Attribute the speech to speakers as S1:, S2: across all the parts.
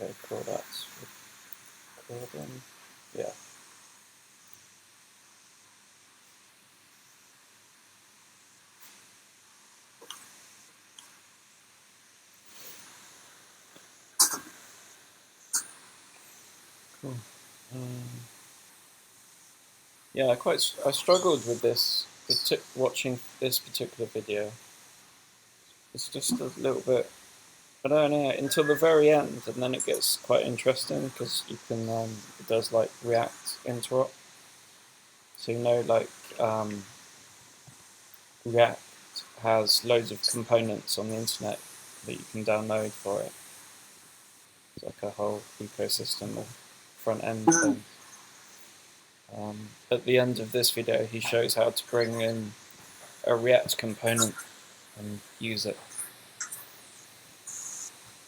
S1: Okay, cool, that's recording. Yeah. Cool. Yeah, I struggled with this, watching this particular video. It's just a little bit, I don't know, until the very end, and then it gets quite interesting because you can, it does like React interop. So React has loads of components on the internet that you can download for it. It's like a whole ecosystem of front end things. At the end of this video, he shows how to bring in a React component and use it,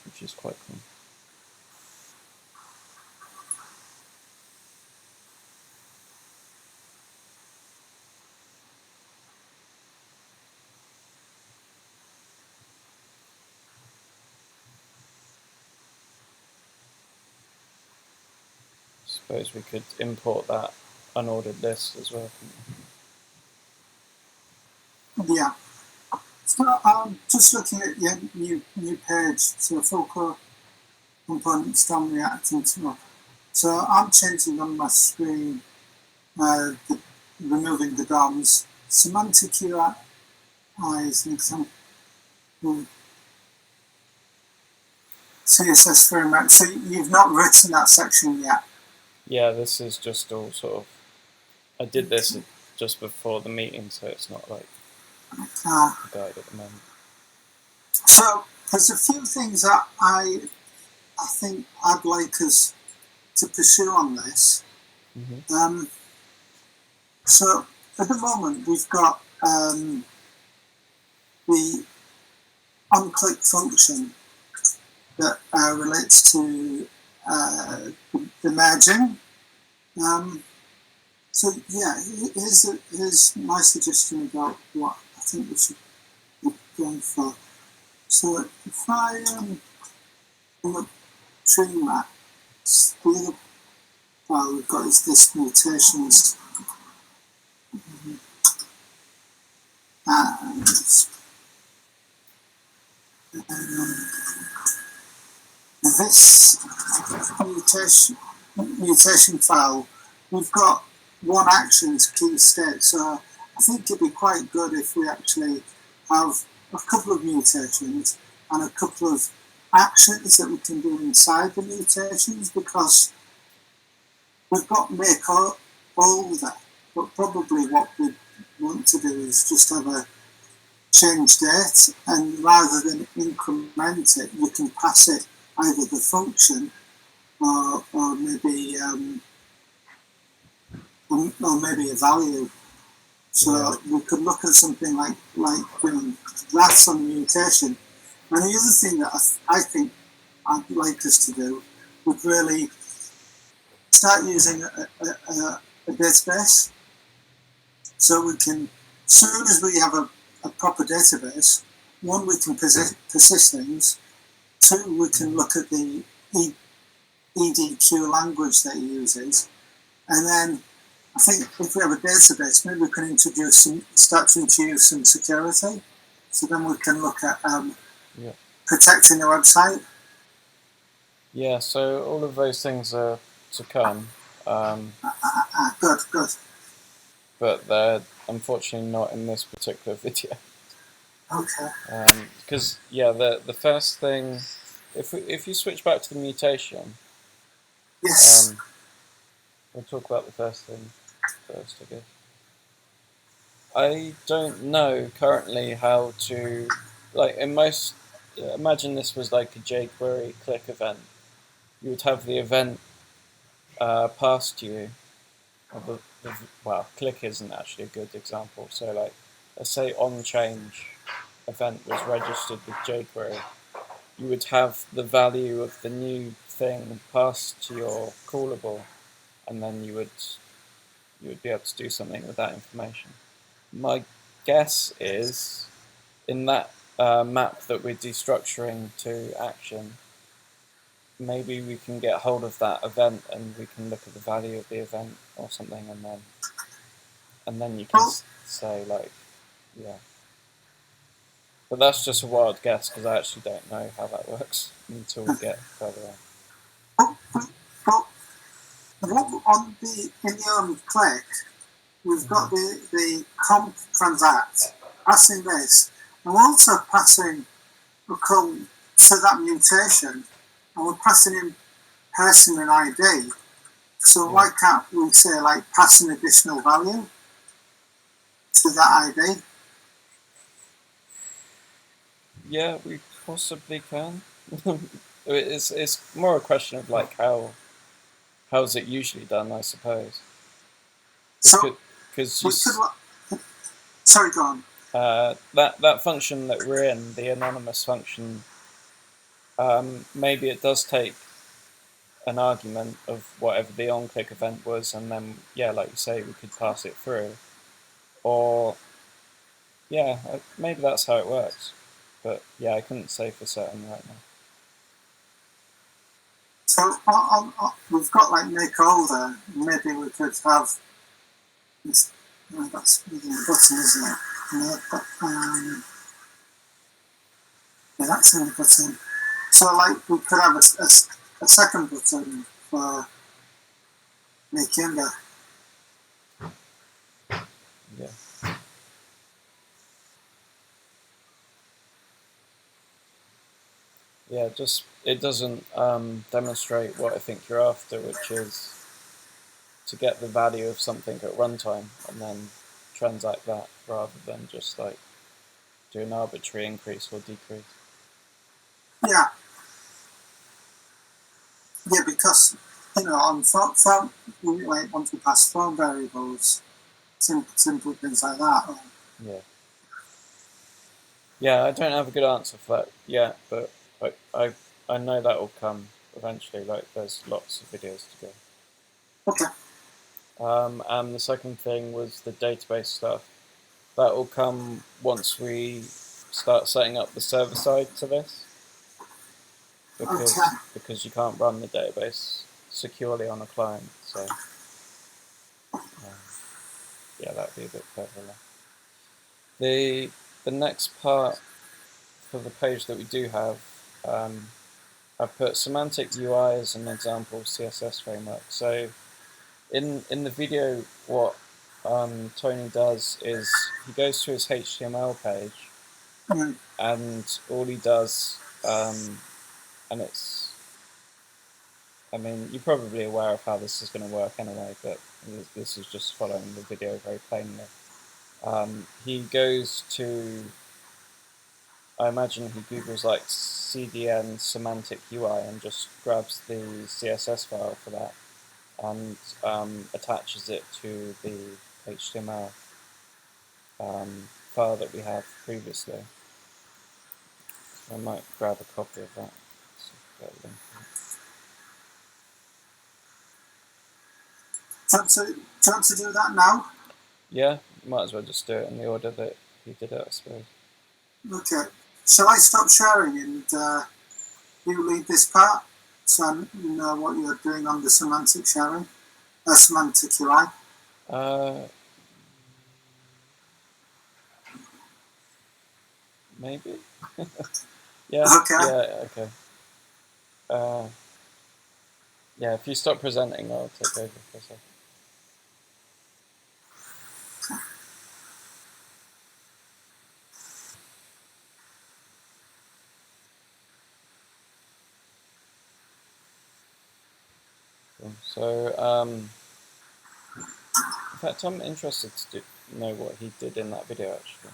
S1: which is quite cool. Suppose we could import that unordered list as well.
S2: Yeah. So I'm just looking at your new page, so Fulcro components DOM React interop. So I'm changing on my screen, removing the DOMs. Semantic UI is an example. CSS framework. So you've not written that section yet?
S1: Yeah, this is just all sort of, I did this just before the meeting, so it's not like a guide at the moment.
S2: So there's a few things that I think I'd like us to pursue on this.
S1: Mm-hmm.
S2: So at the moment we've got the on-click function that relates to the merging. So yeah, here's my suggestion about what I think we should be going for. So if I look tree maps, the other file we've got is this mutations. And this mutation file, we've got one action to key state. So I think it'd be quite good if we actually have a couple of mutations and a couple of actions that we can do inside the mutations, because we've got make all there, but probably what we want to do is just have a change date, and rather than increment it, we can pass it either the function or maybe a value. So we could look at something like doing that on mutation. And the other thing that I think I'd like us to do would really start using a database, so we can, as soon as we have a proper database, one, we can persist things, two, we can look at the EDQ language that he uses, and then I think if we have a database, maybe we can start to introduce some security, so then we can look at protecting the website.
S1: Yeah, so all of those things are to come.
S2: Good.
S1: But they're unfortunately not in this particular video.
S2: Okay.
S1: Because the first thing, if you switch back to the mutation,
S2: yes,
S1: we'll talk about the first thing first, I guess. I don't know currently how to, like in most, imagine this was like a jQuery click event. You would have the event passed to you. Well, click isn't actually a good example. So like, let's say onChange event was registered with jQuery. You would have the value of the new thing passed to your callable, and then you would be able to do something with that information. My guess is, in that map that we're destructuring to action, maybe we can get hold of that event and we can look at the value of the event or something, and then you can
S2: Well,
S1: say like, yeah. But that's just a wild guess because I actually don't know how that works until we get further on.
S2: but on the in the click, we've got the comp transact passing this. I'm also passing a come to that mutation, and we're passing in person and ID. So why can't we say like pass an additional value to that ID?
S1: Yeah, we possibly can. It's more a question of like how's it usually done, I suppose.
S2: So
S1: Because
S2: we could. Sorry, go on.
S1: That function that we're in, the anonymous function, maybe it does take an argument of whatever the on-click event was, and then yeah, like you say, we could pass it through, or yeah, maybe that's how it works. But yeah, I couldn't say for certain right now.
S2: So we've got like make older. Maybe we could have this. That's within the button, isn't it? No, but, yeah, that's in the button. So like we could have a second button for make younger.
S1: Yeah. Yeah, just it doesn't demonstrate what I think you're after, which is to get the value of something at runtime and then transact that rather than just like do an arbitrary increase or decrease.
S2: Yeah, yeah, because on from like once we pass from variables, simple things like that.
S1: Yeah. Yeah, I don't have a good answer for that yet, but I know that will come eventually. Like, there's lots of videos to go.
S2: Okay.
S1: And the second thing was the database stuff. That will come once we start setting up the server side to this, because you can't run the database securely on a client. So yeah, that'd be a bit further along. The next part for the page that we do have, I've put semantic UI as an example of CSS framework. So in the video, what Tony does is he goes to his HTML page, and all he does, and it's, I mean, you're probably aware of how this is going to work anyway, but this is just following the video very plainly. He goes to, I imagine he Googles like CDN semantic UI and just grabs the CSS file for that and attaches it to the HTML file that we have previously. So I might grab a copy of that.
S2: Do you want to do that now?
S1: Yeah, might as well just do it in the order that he did it, I suppose.
S2: Okay. Shall I stop sharing and you lead this part so I know what you're doing on the semantic sharing? Semantic UI.
S1: Maybe. Yeah.
S2: Okay.
S1: Yeah. Okay. Yeah. If you stop presenting, I'll take over for a second. Cool. So, in fact, I'm interested to know what he did in that video actually.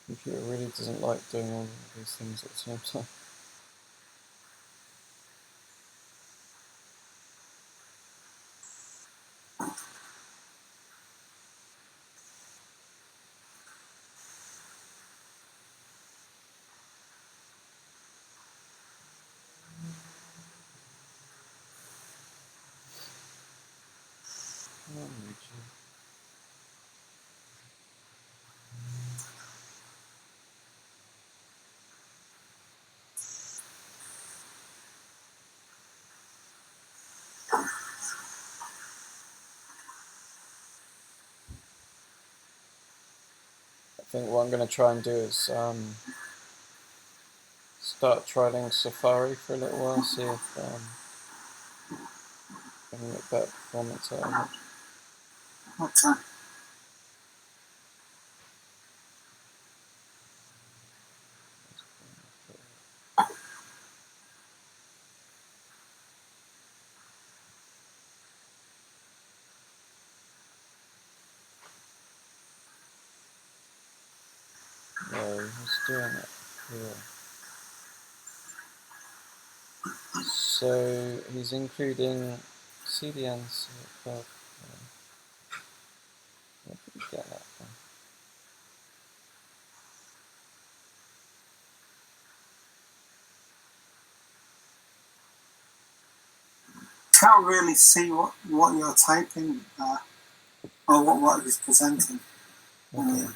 S1: Computer really doesn't like doing all of these things at the same time. think what I'm going to try and do is start trialing Safari for a little while, see if I can get better performance out of it.
S2: Okay.
S1: No, he's doing it here. So he's including CDNs above. Where did he get that from?
S2: Can't really see what you're typing there, or what he's presenting.
S1: Okay.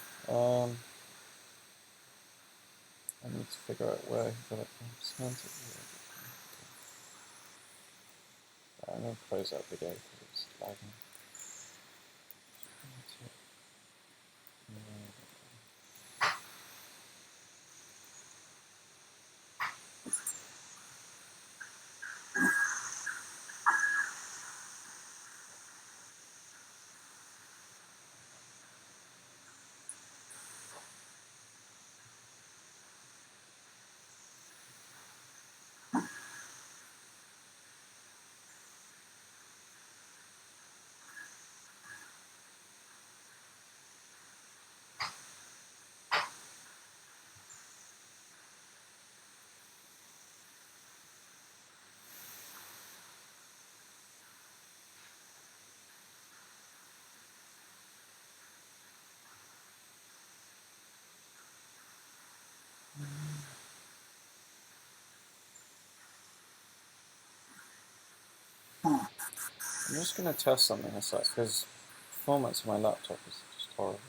S1: I need to figure out where he got it from. Semantic. I'm going to close that video because it's lagging. I'm just going to test something a sec because performance of my laptop is just horrible.